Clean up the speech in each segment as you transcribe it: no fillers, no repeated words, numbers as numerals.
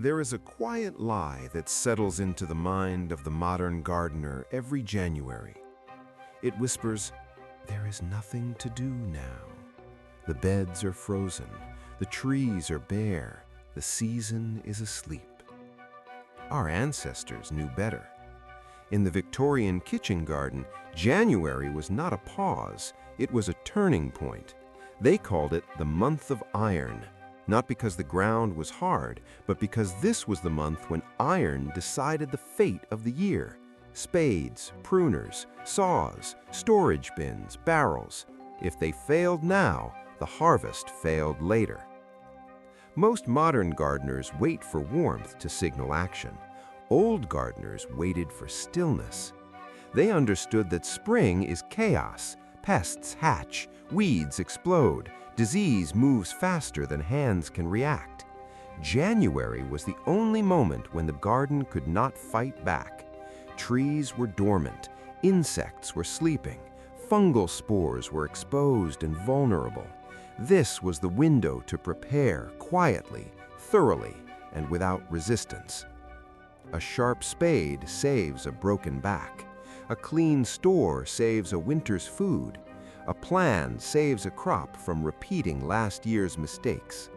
There is a quiet lie that settles into the mind of the modern gardener every January. It whispers, "There is nothing to do now. The beds are frozen, the trees are bare, the season is asleep." Our ancestors knew better. In the Victorian kitchen garden, January was not a pause, it was a turning point. They called it the month of iron, not because the ground was hard, but because this was the month when iron decided the fate of the year. Spades, pruners, saws, storage bins, barrels. If they failed now, the harvest failed later. Most modern gardeners wait for warmth to signal action. Old gardeners waited for stillness. They understood that spring is chaos. Pests hatch, weeds explode, disease moves faster than hands can react. January was the only moment when the garden could not fight back. Trees were dormant, insects were sleeping, fungal spores were exposed and vulnerable. This was the window to prepare quietly, thoroughly, and without resistance. A sharp spade saves a broken back. A clean store saves a winter's food. A plan saves a crop from repeating last year's mistakes.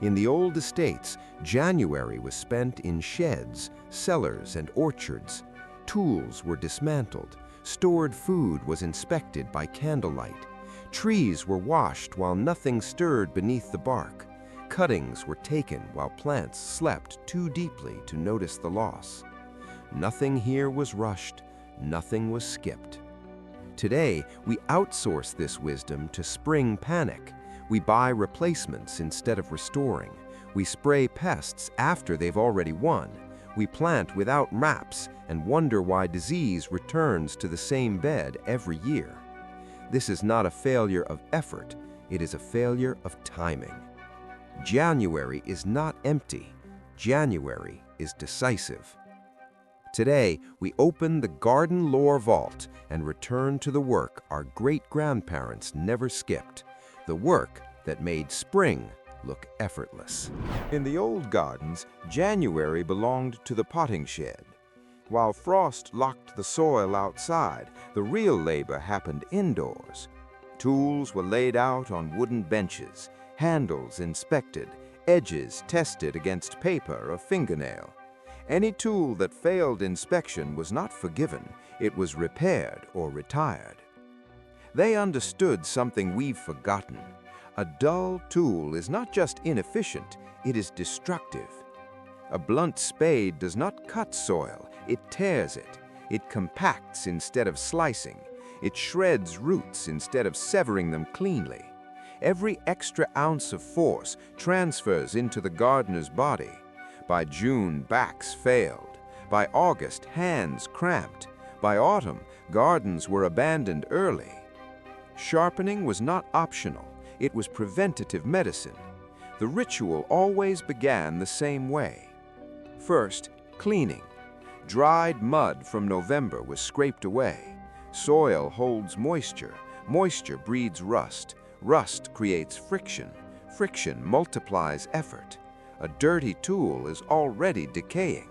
In the old estates, January was spent in sheds, cellars, and orchards. Tools were dismantled. Stored food was inspected by candlelight. Trees were washed while nothing stirred beneath the bark. Cuttings were taken while plants slept too deeply to notice the loss. Nothing here was rushed. Nothing was skipped. Today, we outsource this wisdom to spring panic. We buy replacements instead of restoring. We spray pests after they've already won. We plant without maps and wonder why disease returns to the same bed every year. This is not a failure of effort, it is a failure of timing. January is not empty. January is decisive. Today, we open the garden lore vault and return to the work our great-grandparents never skipped, the work that made spring look effortless. In the old gardens, January belonged to the potting shed. While frost locked the soil outside, the real labor happened indoors. Tools were laid out on wooden benches, handles inspected, edges tested against paper or fingernail. Any tool that failed inspection was not forgiven, it was repaired or retired. They understood something we've forgotten. A dull tool is not just inefficient, it is destructive. A blunt spade does not cut soil, it tears it. It compacts instead of slicing. It shreds roots instead of severing them cleanly. Every extra ounce of force transfers into the gardener's body. By June, backs failed. By August, hands cramped. By autumn, gardens were abandoned early. Sharpening was not optional, it was preventative medicine. The ritual always began the same way. First, cleaning. Dried mud from November was scraped away. Soil holds moisture. Moisture breeds rust. Rust creates friction. Friction multiplies effort. A dirty tool is already decaying.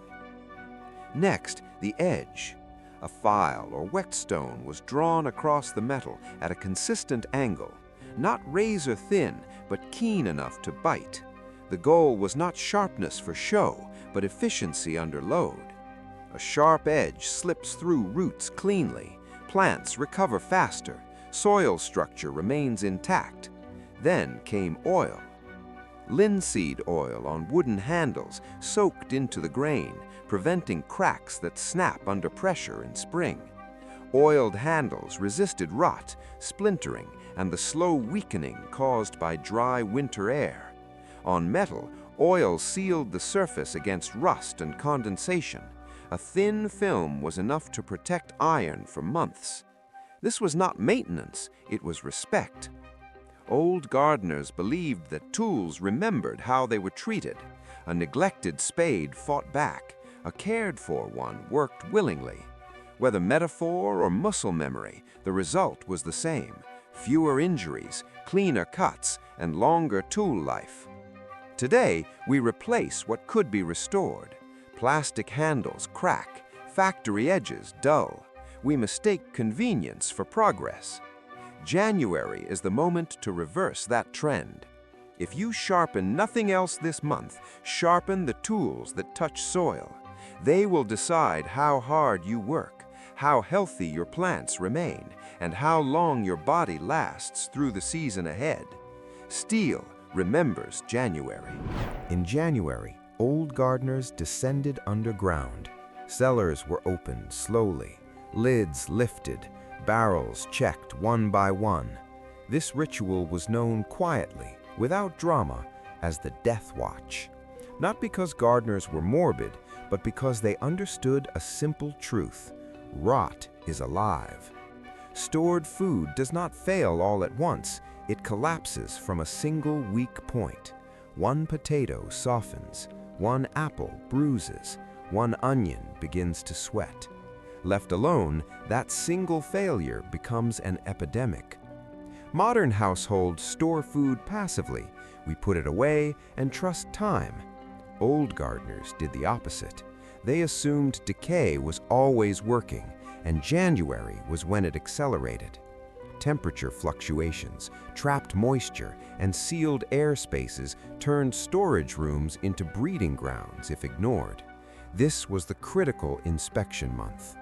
Next, the edge. A file or whetstone was drawn across the metal at a consistent angle, not razor thin, but keen enough to bite. The goal was not sharpness for show, but efficiency under load. A sharp edge slips through roots cleanly. Plants recover faster. Soil structure remains intact. Then came oil. Linseed oil on wooden handles soaked into the grain, preventing cracks that snap under pressure in spring. Oiled handles resisted rot, splintering, and the slow weakening caused by dry winter air. On metal, oil sealed the surface against rust and condensation. A thin film was enough to protect iron for months. This was not maintenance, it was respect. Old gardeners believed that tools remembered how they were treated. A neglected spade fought back. A cared-for one worked willingly. Whether metaphor or muscle memory, the result was the same. Fewer injuries, cleaner cuts, and longer tool life. Today, we replace what could be restored. Plastic handles crack, factory edges dull. We mistake convenience for progress. January is the moment to reverse that trend. If you sharpen nothing else this month, sharpen the tools that touch soil. They will decide how hard you work, how healthy your plants remain, and how long your body lasts through the season ahead. Steel remembers January. In January, old gardeners descended underground. Cellars were opened slowly, lids lifted, barrels checked one by one. This ritual was known quietly, without drama, as the Death Watch. Not because gardeners were morbid, but because they understood a simple truth: rot is alive. Stored food does not fail all at once. It collapses from a single weak point. One potato softens, one apple bruises, one onion begins to sweat. Left alone, that single failure becomes an epidemic. Modern households store food passively. We put it away and trust time. Old gardeners did the opposite. They assumed decay was always working, and January was when it accelerated. Temperature fluctuations, trapped moisture, and sealed air spaces turned storage rooms into breeding grounds if ignored. This was the critical inspection month.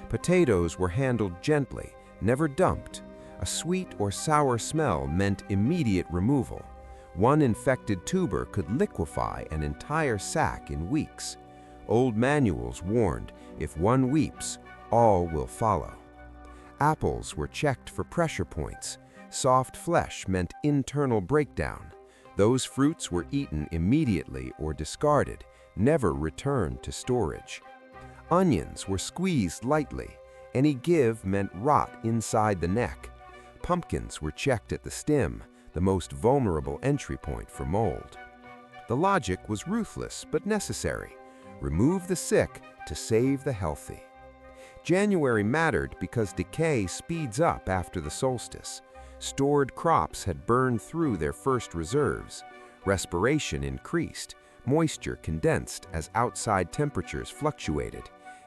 Potatoes were handled gently, never dumped. A sweet or sour smell meant immediate removal. One infected tuber could liquefy an entire sack in weeks. Old manuals warned, if one weeps, all will follow. Apples were checked for pressure points. Soft flesh meant internal breakdown. Those fruits were eaten immediately or discarded, never returned to storage. Onions were squeezed lightly. Any give meant rot inside the neck. Pumpkins were checked at the stem, the most vulnerable entry point for mold. The logic was ruthless but necessary. Remove the sick to save the healthy. January mattered because decay speeds up after the solstice. Stored crops had burned through their first reserves. Respiration increased. Moisture condensed as outside temperatures fluctuated.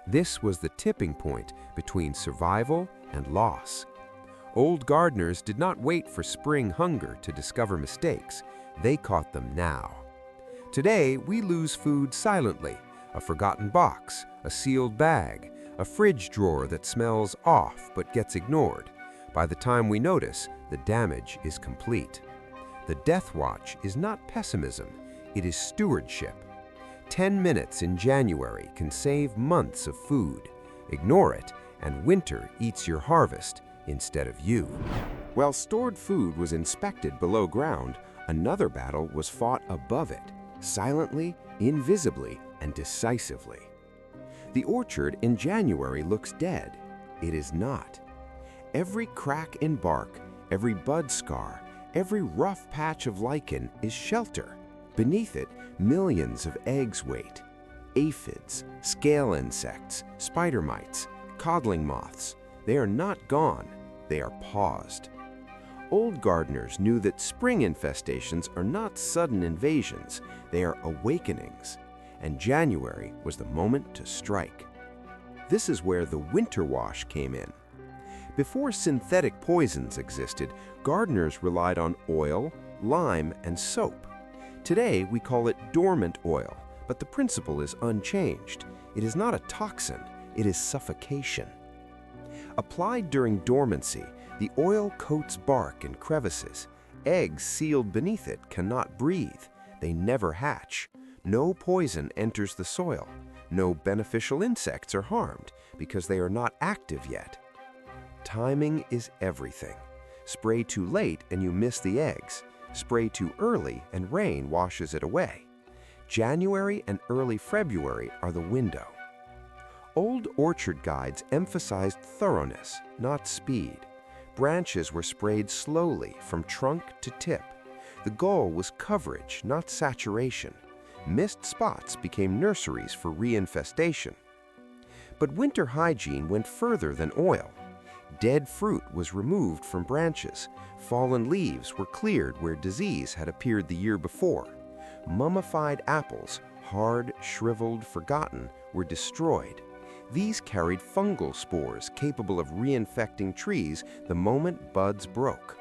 This was the tipping point between survival and loss. Old gardeners did not wait for spring hunger to discover mistakes. They caught them now. Today, we lose food silently. A forgotten box, a sealed bag, a fridge drawer that smells off but gets ignored. By the time we notice, the damage is complete. The Death Watch is not pessimism, it is stewardship. 10 minutes in January can save months of food. Ignore it, and winter eats your harvest instead of you. While stored food was inspected below ground, another battle was fought above it, silently, invisibly, and decisively. The orchard in January looks dead. It is not. Every crack in bark, every bud scar, every rough patch of lichen is shelter. Beneath it, millions of eggs wait. Aphids, scale insects, spider mites, codling moths. They are not gone, they are paused. Old gardeners knew that spring infestations are not sudden invasions, they are awakenings. And January was the moment to strike. This is where the winter wash came in. Before synthetic poisons existed, gardeners relied on oil, lime, and soap. Today, we call it dormant oil, but the principle is unchanged. It is not a toxin, it is suffocation. Applied during dormancy, the oil coats bark and crevices. Eggs sealed beneath it cannot breathe. They never hatch. No poison enters the soil. No beneficial insects are harmed because they are not active yet. Timing is everything. Spray too late and you miss the eggs. Spray too early and rain washes it away. January and early February are the window. Old orchard guides emphasized thoroughness, not speed. Branches were sprayed slowly from trunk to tip. The goal was coverage, not saturation. Missed spots became nurseries for reinfestation. But winter hygiene went further than oil. Dead fruit was removed from branches. Fallen leaves were cleared where disease had appeared the year before. Mummified apples, hard, shriveled, forgotten, were destroyed. These carried fungal spores capable of reinfecting trees the moment buds broke.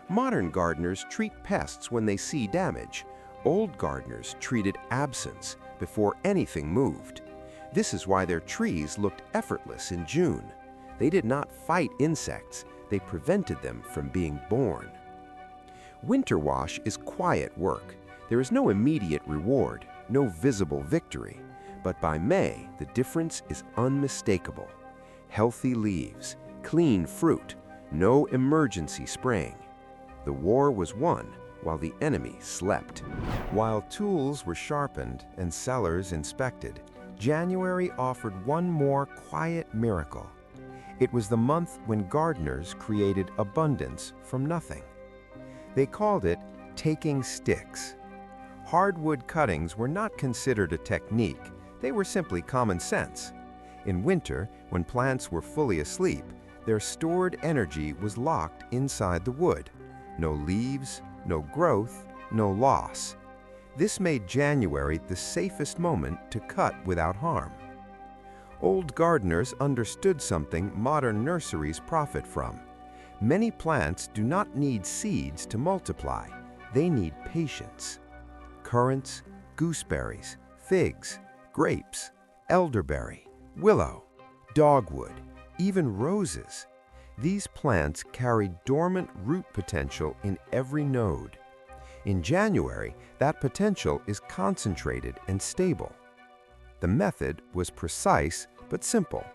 Modern gardeners treat pests when they see damage. Old gardeners treated absence before anything moved. This is why their trees looked effortless in June. They did not fight insects, they prevented them from being born. Winter wash is quiet work. There is no immediate reward, no visible victory. But by May, the difference is unmistakable. Healthy leaves, clean fruit, no emergency spraying. The war was won while the enemy slept. While tools were sharpened and cellars inspected, January offered one more quiet miracle. It was the month when gardeners created abundance from nothing. They called it taking sticks. Hardwood cuttings were not considered a technique, they were simply common sense. In winter, when plants were fully asleep, their stored energy was locked inside the wood. No leaves, no growth, no loss. This made January the safest moment to cut without harm. Old gardeners understood something modern nurseries profit from. Many plants do not need seeds to multiply. They need patience. Currants, gooseberries, figs, grapes, elderberry, willow, dogwood, even roses. These plants carry dormant root potential in every node. In January, that potential is concentrated and stable. The method was precise but simple.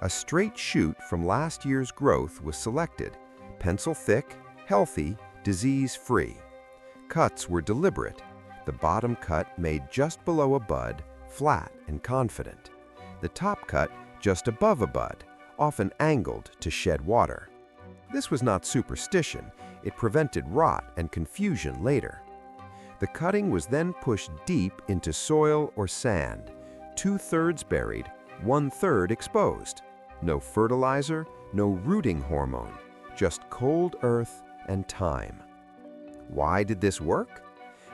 A straight shoot from last year's growth was selected, pencil thick, healthy, disease-free. Cuts were deliberate. The bottom cut made just below a bud, flat and confident. The top cut just above a bud, often angled to shed water. This was not superstition. It prevented rot and confusion later. The cutting was then pushed deep into soil or sand, 2/3 buried, 1/3 exposed. No fertilizer, no rooting hormone, just cold earth and time. Why did this work?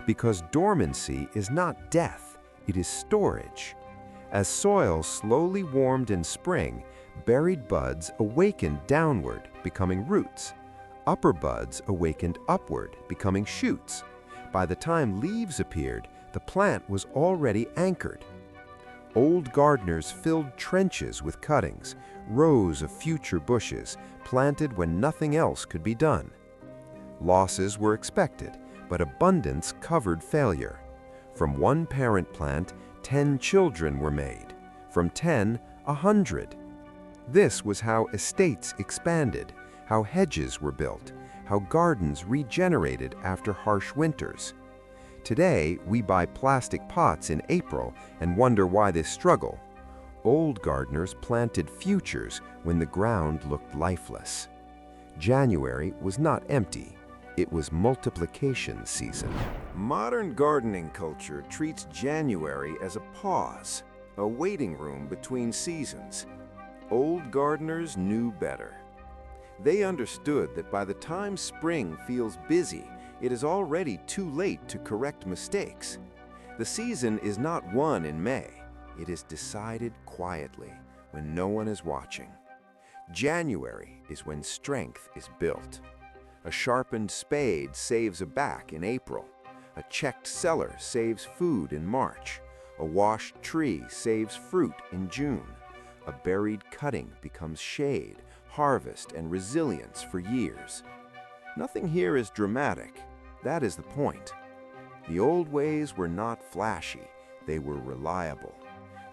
Because dormancy is not death, it is storage. As soil slowly warmed in spring, buried buds awakened downward, becoming roots. Upper buds awakened upward, becoming shoots. By the time leaves appeared, the plant was already anchored. Old gardeners filled trenches with cuttings, rows of future bushes, planted when nothing else could be done. Losses were expected, but abundance covered failure. From one parent plant, 10 children were made. From 10, 100. This was how estates expanded, how hedges were built, how gardens regenerated after harsh winters. Today, we buy plastic pots in April and wonder why this struggle. Old gardeners planted futures when the ground looked lifeless. January was not empty. It was multiplication season. Modern gardening culture treats January as a pause, a waiting room between seasons. Old gardeners knew better. They understood that by the time spring feels busy, it is already too late to correct mistakes. The season is not won in May. It is decided quietly when no one is watching. January is when strength is built. A sharpened spade saves a back in April. A checked cellar saves food in March. A washed tree saves fruit in June. A buried cutting becomes shade, harvest, and resilience for years. Nothing here is dramatic. That is the point. The old ways were not flashy. They were reliable.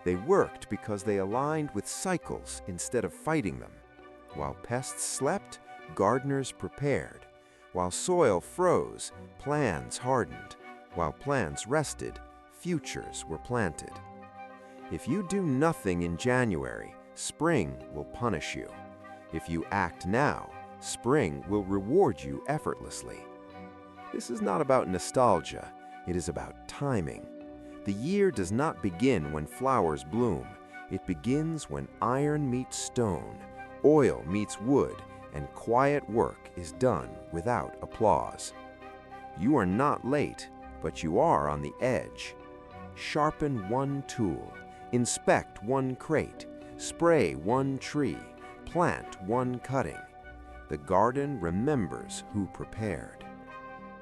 They worked because they aligned with cycles instead of fighting them. While pests slept, gardeners prepared. While soil froze, plans hardened. While plants rested, futures were planted. If you do nothing in January, spring will punish you. If you act now, spring will reward you effortlessly. This is not about nostalgia, it is about timing. The year does not begin when flowers bloom. It begins when iron meets stone, oil meets wood, and quiet work is done without applause. You are not late, but you are on the edge. Sharpen one tool, inspect one crate, spray one tree, plant one cutting. The garden remembers who prepared.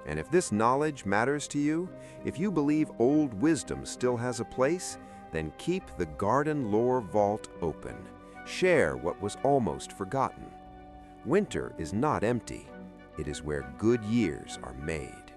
And if this knowledge matters to you, if you believe old wisdom still has a place, then keep the garden lore vault open. Share what was almost forgotten. Winter is not empty. It is where good years are made.